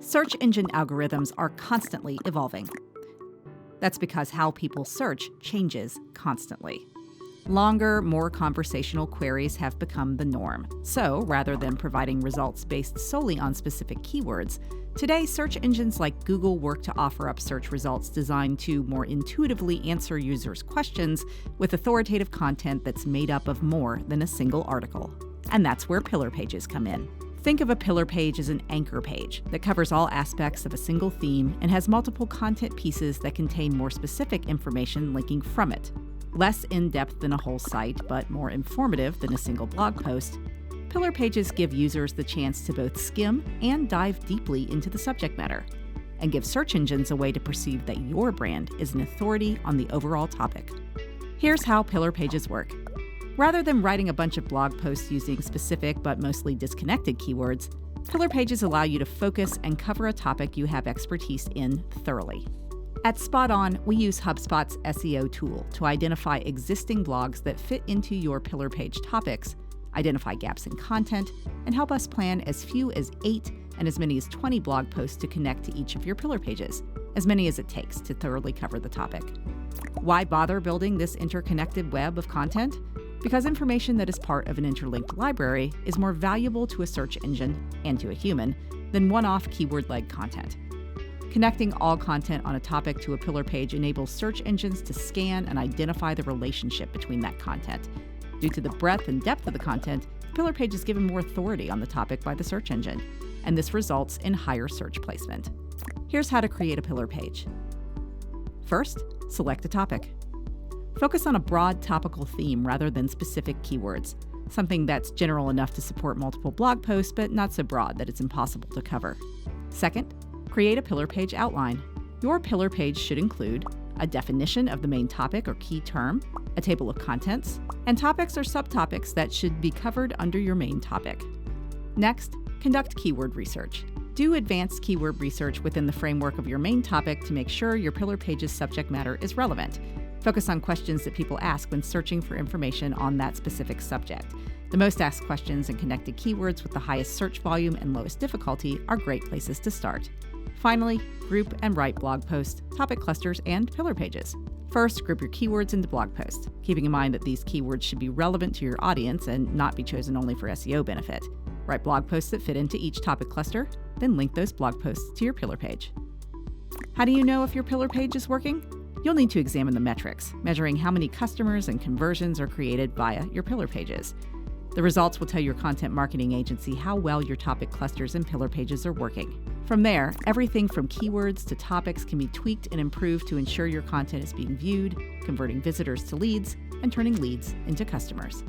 Search engine algorithms are constantly evolving. That's because how people search changes constantly. Longer, more conversational queries have become the norm. So, rather than providing results based solely on specific keywords, today search engines like Google work to offer up search results designed to more intuitively answer users' questions with authoritative content that's made up of more than a single article. And that's where pillar pages come in. Think of a pillar page as an anchor page that covers all aspects of a single theme and has multiple content pieces that contain more specific information linking from it. Less in-depth than a whole site, but more informative than a single blog post, pillar pages give users the chance to both skim and dive deeply into the subject matter, and give search engines a way to perceive that your brand is an authority on the overall topic. Here's how pillar pages work. Rather than writing a bunch of blog posts using specific but mostly disconnected keywords, pillar pages allow you to focus and cover a topic you have expertise in thoroughly. At Spot On, we use HubSpot's SEO tool to identify existing blogs that fit into your pillar page topics, identify gaps in content, and help us plan as few as 8 and as many as 20 blog posts to connect to each of your pillar pages, as many as it takes to thoroughly cover the topic. Why bother building this interconnected web of content? Because information that is part of an interlinked library is more valuable to a search engine and to a human than one-off keyword-led content. Connecting all content on a topic to a pillar page enables search engines to scan and identify the relationship between that content. Due to the breadth and depth of the content, the pillar page is given more authority on the topic by the search engine, and this results in higher search placement. Here's how to create a pillar page. First, select a topic. Focus on a broad topical theme rather than specific keywords, something that's general enough to support multiple blog posts but not so broad that it's impossible to cover. Second, create a pillar page outline. Your pillar page should include a definition of the main topic or key term, a table of contents, and topics or subtopics that should be covered under your main topic. Next, conduct keyword research. Do advanced keyword research within the framework of your main topic to make sure your pillar page's subject matter is relevant. Focus on questions that people ask when searching for information on that specific subject. The most asked questions and connected keywords with the highest search volume and lowest difficulty are great places to start. Finally, group and write blog posts, topic clusters, and pillar pages. First, group your keywords into blog posts, keeping in mind that these keywords should be relevant to your audience and not be chosen only for SEO benefit. Write blog posts that fit into each topic cluster, then link those blog posts to your pillar page. How do you know if your pillar page is working? You'll need to examine the metrics, measuring how many customers and conversions are created via your pillar pages. The results will tell your content marketing agency how well your topic clusters and pillar pages are working. From there, everything from keywords to topics can be tweaked and improved to ensure your content is being viewed, converting visitors to leads, and turning leads into customers.